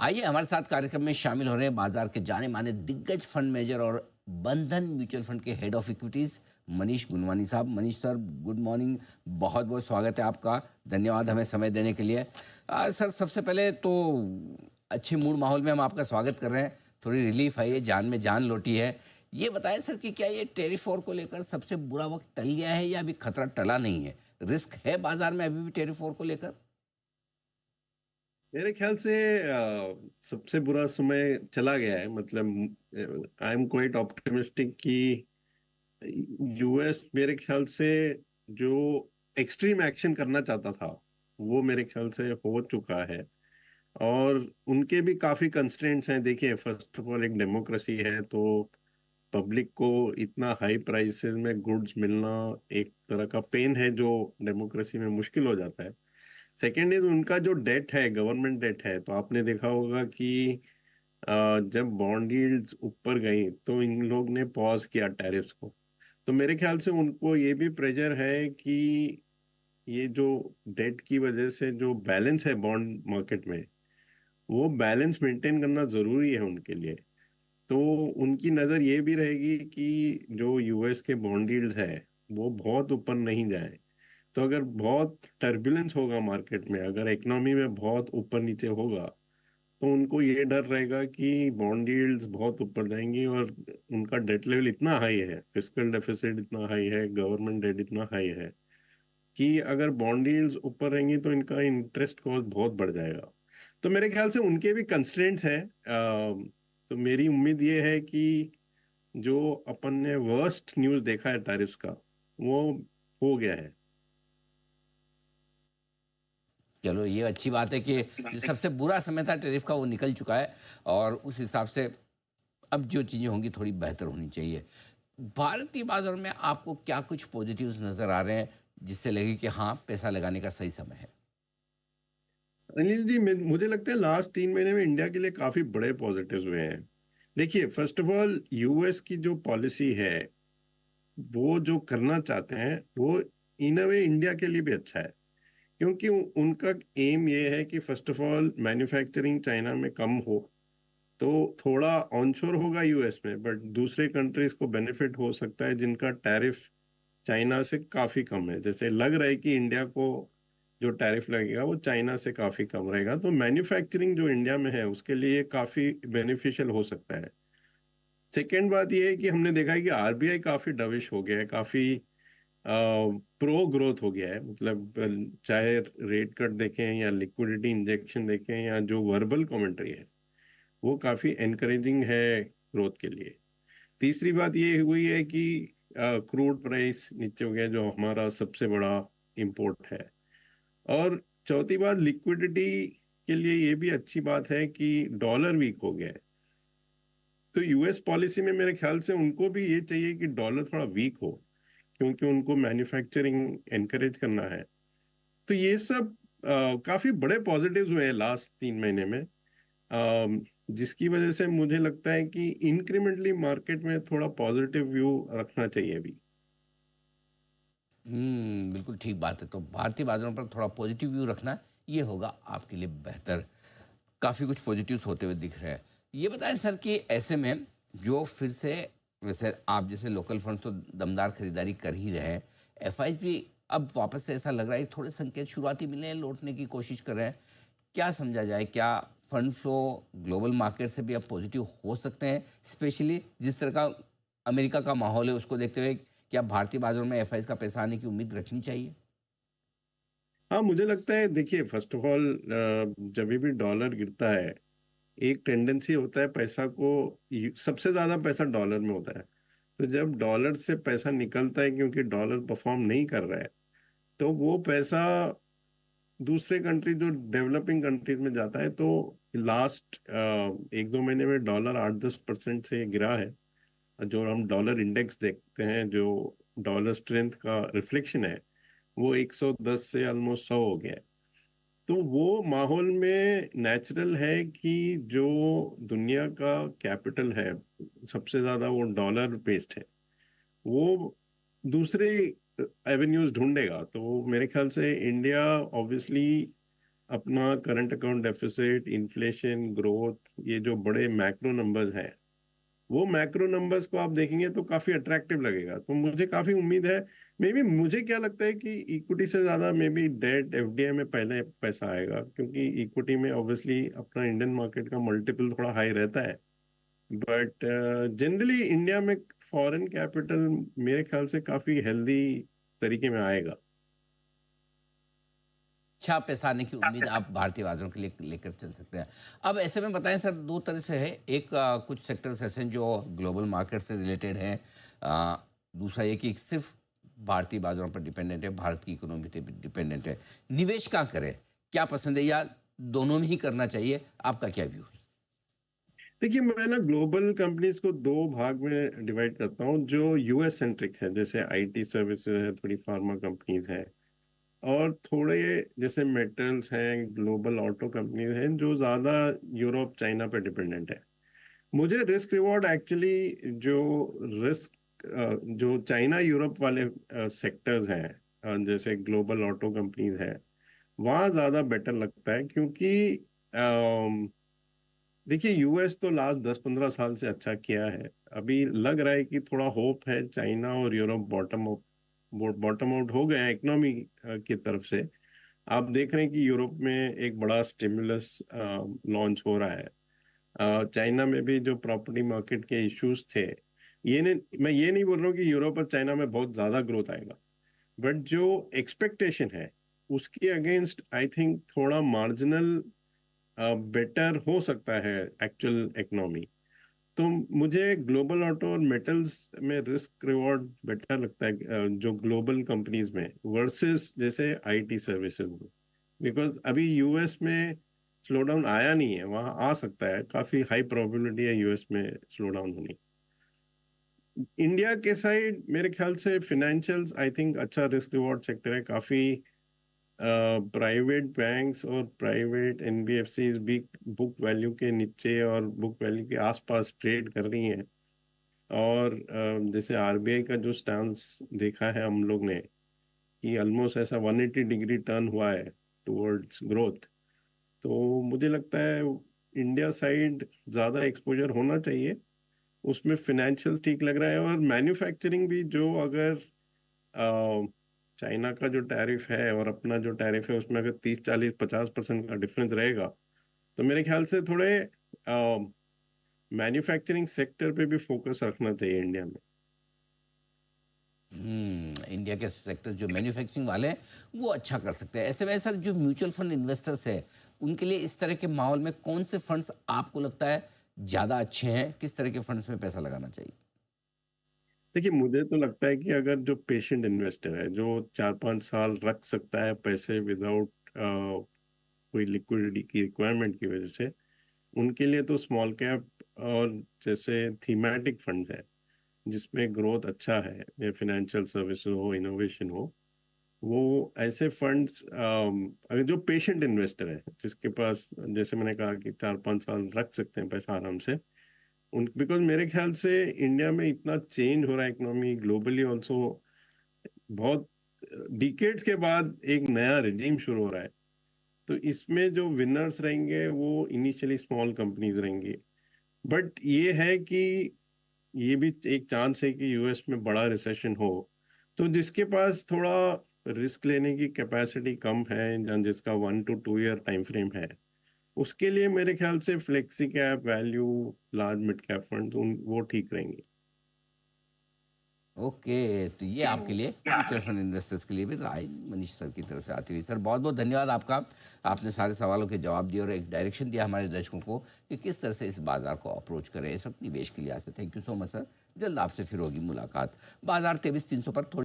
आइए हमारे साथ कार्यक्रम में शामिल हो रहे हैं बाजार के जाने माने दिग्गज फंड मैनेजर और बंधन म्यूचुअल फंड के हेड ऑफ इक्विटीज मनीष गुनवानी साहब। Manish sir, good morning. बहुत बहुत स्वागत है आपका। धन्यवाद हमें समय देने के लिए। सर, सबसे पहले तो अच्छे मूड माहौल में हम आपका स्वागत कर रहे हैं। थोड़ी रिलीफ आई है, जान में जान लौटी है। ये बताएं सर कि क्या ये टेरिफ वॉर को लेकर सबसे बुरा वक्त टल गया है या अभी खतरा टला नहीं है? रिस्क है बाजार में अभी भी टेरिफ वॉर को लेकर? मेरे ख्याल से सबसे बुरा समय चला गया है। मतलब आई एम क्वाइट ऑप्टिमिस्टिक कि यूएस मेरे ख्याल से जो एक्सट्रीम एक्शन करना चाहता था वो मेरे ख्याल से हो चुका है। और उनके भी काफी कंस्ट्रेंट्स हैं। देखिए, फर्स्ट ऑफ ऑल एक डेमोक्रेसी है, तो पब्लिक को इतना हाई प्राइसेस में गुड्स मिलना एक तरह का पेन है जो डेमोक्रेसी में मुश्किल हो जाता है। सेकेंड इज उनका जो डेट है, गवर्नमेंट डेट है। तो आपने देखा होगा कि जब बॉन्ड यील्ड्स ऊपर गई तो इन लोग ने पॉज किया टैरिफ्स को। तो मेरे ख्याल से उनको ये भी प्रेशर है कि ये जो डेट की वजह से जो बैलेंस है बॉन्ड मार्केट में, वो बैलेंस मेंटेन करना जरूरी है उनके लिए। तो उनकी नजर ये भी रहेगी कि जो यूएस के बॉन्ड यील्ड्स है वो बहुत ऊपर नहीं जाए। तो अगर बहुत टर्बुलेंस होगा मार्केट में, अगर इकोनॉमी में बहुत ऊपर नीचे होगा, तो उनको ये डर रहेगा कि बॉन्ड यील्ड्स बहुत ऊपर जाएंगी और उनका डेट लेवल इतना हाई है, फिस्कल डेफिसिट इतना हाई है, गवर्नमेंट डेट इतना हाई है कि अगर बॉन्ड यील्ड्स ऊपर रहेंगी तो इनका इंटरेस्ट कॉस्ट बहुत बढ़ जाएगा। तो मेरे ख्याल से उनके भी कंस्ट्रेंट्स हैं। तो मेरी उम्मीद ये है कि जो अपन ने वर्स्ट न्यूज़ देखा है टैरिफ्स का, वो हो गया है। चलो, ये अच्छी बात है कि जो सबसे बुरा समय था टेरिफ का वो निकल चुका है और उस हिसाब से अब जो चीज़ें होंगी थोड़ी बेहतर होनी चाहिए। भारतीय बाजार में आपको क्या कुछ पॉजिटिव्स नज़र आ रहे हैं जिससे लगे कि हाँ, पैसा लगाने का सही समय है? अनिल जी, मुझे लगता है लास्ट 3 महीने में इंडिया के लिए काफी बड़े पॉजिटिव्स हुए हैं। देखिए, फर्स्ट ऑफ ऑल यूएस की जो पॉलिसी है, वो जो करना चाहते हैं वो इन अ वे इंडिया के लिए भी अच्छा है। क्योंकि उनका एम ये है कि first of all manufacturing China में कम हो, तो थोड़ा ऑनशोर होगा यूएस में, बट दूसरे कंट्रीज को बेनिफिट हो सकता है जिनका टैरिफ चाइना से काफी कम है। जैसे लग रहा है कि इंडिया को जो टैरिफ लगेगा वो चाइना से काफी कम रहेगा, तो मैन्युफैक्चरिंग जो इंडिया में है उसके लिए काफी बेनिफिशियल हो सकता है। सेकेंड बात ये है कि हमने देखा है कि आरबीआई काफी डविश हो गया है, काफी प्रो ग्रोथ हो गया है। मतलब चाहे रेट कट देखें या लिक्विडिटी इंजेक्शन देखें या जो वर्बल कमेंट्री है, वो काफी एनकरेजिंग है ग्रोथ के लिए। तीसरी बात ये हुई है कि क्रूड प्राइस नीचे हो गया, जो हमारा सबसे बड़ा इंपोर्ट है। और चौथी बात, लिक्विडिटी के लिए ये भी अच्छी बात है कि डॉलर वीक हो गया है। तो यूएस पॉलिसी में मेरे ख्याल से उनको भी ये चाहिए कि डॉलर थोड़ा वीक हो, क्योंकि उनको मैन्युफैक्चरिंग एनकरेज करना है। तो ये सब काफी बड़े पॉजिटिव्स हुए हैं लास्ट 3 महीने में, जिसकी वजह से मुझे लगता है कि इंक्रीमेंटली मार्केट में थोड़ा पॉजिटिव व्यू रखना चाहिए अभी। बिल्कुल ठीक बात है। तो भारतीय बाजारों पर थोड़ा पॉजिटिव व्यू रखना, ये होगा आपके लिए बेहतर। काफ़ी कुछ पॉजिटिव्स होते हुए दिख रहे हैं। ये बताएं सर कि ऐसे में जो फिर से, वैसे आप जैसे लोकल फंड तो दमदार खरीदारी कर ही रहे हैं, एफआईज भी अब वापस से ऐसा लग रहा है कि थोड़े संकेत शुरुआती मिले हैं, लौटने की कोशिश कर रहे हैं। क्या समझा जाए, क्या फंड फ्लो ग्लोबल मार्केट से भी अब पॉजिटिव हो सकते हैं, स्पेशली जिस तरह का अमेरिका का माहौल है उसको देखते हुए? क्या भारतीय बाजारों में एफआईज का पैसा आने की उम्मीद रखनी चाहिए? हाँ, मुझे लगता है, देखिए फर्स्ट ऑफ ऑल जब भी डॉलर गिरता है, एक टेंडेंसी होता है पैसा को, सबसे ज्यादा पैसा डॉलर में होता है। तो जब डॉलर से पैसा निकलता है, क्योंकि डॉलर परफॉर्म नहीं कर रहा है, तो वो पैसा दूसरे कंट्री जो डेवलपिंग कंट्रीज में जाता है। तो लास्ट 1-2 महीने में डॉलर 8-10% से गिरा है। जो हम डॉलर इंडेक्स देखते हैं, जो डॉलर स्ट्रेंथ का रिफ्लेक्शन है, वो 110 से ऑलमोस्ट 100 हो गया है। तो वो माहौल में नेचुरल है कि जो दुनिया का कैपिटल है, सबसे ज्यादा वो डॉलर बेस्ड है, वो दूसरे एवेन्यूज ढूंढेगा। तो मेरे ख्याल से इंडिया ऑब्वियसली अपना current account deficit, inflation, growth, ये जो बड़े मैक्रो नंबर्स हैं, वो मैक्रो नंबर्स को आप देखेंगे तो काफी अट्रैक्टिव लगेगा। तो मुझे काफी उम्मीद है। मे बी मुझे क्या लगता है कि इक्विटी से ज्यादा मे बी डेट, एफडीआई में पहले पैसा आएगा, क्योंकि इक्विटी में ऑब्वियसली अपना इंडियन मार्केट का मल्टीपल थोड़ा हाई रहता है। बट जनरली इंडिया में फॉरेन कैपिटल मेरे ख्याल से काफी हेल्दी तरीके में आएगा। अच्छा पैसा आने की उम्मीद आप भारतीय बाजारों के लिए लेकर चल सकते हैं। अब ऐसे में बताएं सर, दो तरह से है। एक कुछ सेक्टर्स ऐसे हैं जो ग्लोबल मार्केट से रिलेटेड हैं। दूसरा ये कि सिर्फ भारतीय बाजारों पर डिपेंडेंट है, भारत की इकोनॉमी पे डिपेंडेंट है। निवेश कहाँ करें, क्या पसंद है, या दोनों में ही करना चाहिए? आपका क्या व्यू है? देखिए, मैं ना ग्लोबल कंपनीज को दो भाग में डिवाइड करता हूँ। जो यूएस सेंट्रिक है, जैसे आईटी सर्विसेज है, थोड़ी फार्मा कंपनीज है, और थोड़े जैसे मेटल्स हैं, ग्लोबल ऑटो कंपनीज हैं जो ज्यादा यूरोप चाइना पे डिपेंडेंट है। मुझे रिस्क रिवॉर्ड एक्चुअली, जो रिस्क जो चाइना यूरोप वाले सेक्टर्स हैं, जैसे ग्लोबल ऑटो कंपनीज है, वहाँ ज्यादा बेटर लगता है। क्योंकि देखिए, यूएस तो लास्ट 10-15 साल से अच्छा किया है। अभी लग रहा है कि थोड़ा होप है, चाइना और यूरोप बॉटम आउट हो गए हैं इकोनॉमी की तरफ से। आप देख रहे हैं कि यूरोप में एक बड़ा स्टिमुलस लॉन्च हो रहा है। चाइना में भी जो प्रॉपर्टी मार्केट के इश्यूज थे, ये नहीं, मैं ये नहीं बोल रहा हूँ कि यूरोप और चाइना में बहुत ज्यादा ग्रोथ आएगा, बट जो एक्सपेक्टेशन है उसके अगेंस्ट आई थिंक थोड़ा मार्जिनल बेटर हो सकता है एक्चुअल इकोनॉमी। तो मुझे ग्लोबल ऑटो और मेटल्स में रिस्क रिवॉर्ड बेटर लगता है, जो ग्लोबल कंपनीज में, वर्सेस जैसे आईटी सर्विसेज में। बिकॉज अभी यूएस में स्लो डाउन आया नहीं है, वहां आ सकता है, काफी हाई प्रोबेबिलिटी है यूएस में स्लो डाउन होने। इंडिया के साइड मेरे ख्याल से फिनेंशियल्स आई थिंक अच्छा रिस्क रिवॉर्ड सेक्टर है। काफी प्राइवेट बैंक्स और प्राइवेट एनबीएफसीज भी बुक वैल्यू के नीचे और बुक वैल्यू के आसपास ट्रेड कर रही हैं। और जैसे आरबीआई का जो स्टांस देखा है हम लोग ने, कि ऑलमोस्ट ऐसा 180 डिग्री टर्न हुआ है टुवर्ड्स ग्रोथ। तो मुझे लगता है इंडिया साइड ज्यादा एक्सपोजर होना चाहिए। उसमें फिनेंशियल ठीक लग रहा है, और मैन्युफैक्चरिंग भी, जो अगर चाइना का जो टैरिफ है और अपना जो टैरिफ है उसमें अगर 30-40-50% का डिफरेंस रहेगा, तो मेरे ख्याल से थोड़े मैन्युफैक्चरिंग सेक्टर पे भी फोकस रखना चाहिए इंडिया में। इंडिया के सेक्टर जो मैन्युफैक्चरिंग वाले हैं वो अच्छा कर सकते हैं। ऐसे में सर, जो म्यूचुअल फंड इन्वेस्टर्स है, उनके लिए इस तरह के माहौल में कौन से फंड्स आपको लगता है ज़्यादा अच्छे हैं? किस तरह के फंड्स में पैसा लगाना चाहिए? देखिए, मुझे तो लगता है कि अगर जो पेशेंट इन्वेस्टर है, जो 4-5 साल रख सकता है पैसे विदाउट कोई लिक्विडिटी की रिक्वायरमेंट की वजह से, उनके लिए तो स्मॉल कैप और जैसे थीमेटिक फंड है, जिसमें ग्रोथ अच्छा है, या फाइनेंशियल सर्विसेज हो, इनोवेशन हो, वो ऐसे फंड्स, अगर जो पेशेंट इन्वेस्टर है, जिसके पास, जैसे मैंने कहा कि 4-5 साल रख सकते हैं पैसा आराम से, उन, बिकॉज मेरे ख्याल से इंडिया में इतना चेंज हो रहा है इकोनॉमी, ग्लोबली ऑल्सो बहुत डिकेड्स के बाद एक नया रिजीम शुरू हो रहा है। तो इसमें जो विनर्स रहेंगे वो इनिशियली स्मॉल कंपनीज रहेंगी। बट ये है कि ये भी एक चांस है कि यूएस में बड़ा रिसेशन हो, तो जिसके पास थोड़ा रिस्क लेने की कैपेसिटी कम है, या जिसका 1 to 2 ईयर टाइम फ्रेम है, उसके लिए मेरे ख्याल से flexi cap, value, large mid cap fund, उन वो ठीक रहेंगे। ओके, तो ये आपके लिए म्यूचुअल फंड इन्वेस्टर्स के लिए भी राय मनीष सर की तरफ से आती हुई। सर, बहुत बहुत धन्यवाद आपका। आपने सारे सवालों के जवाब दिए और एक डायरेक्शन दिया हमारे दर्शकों को कि किस तरह से इस बाजार को अप्रोच करें इस वक्त निवेश के लिए। से thank you so much sir. जल्द आपसे फिर होगी मुलाकात बाजार 23-300 पर। थोड़ी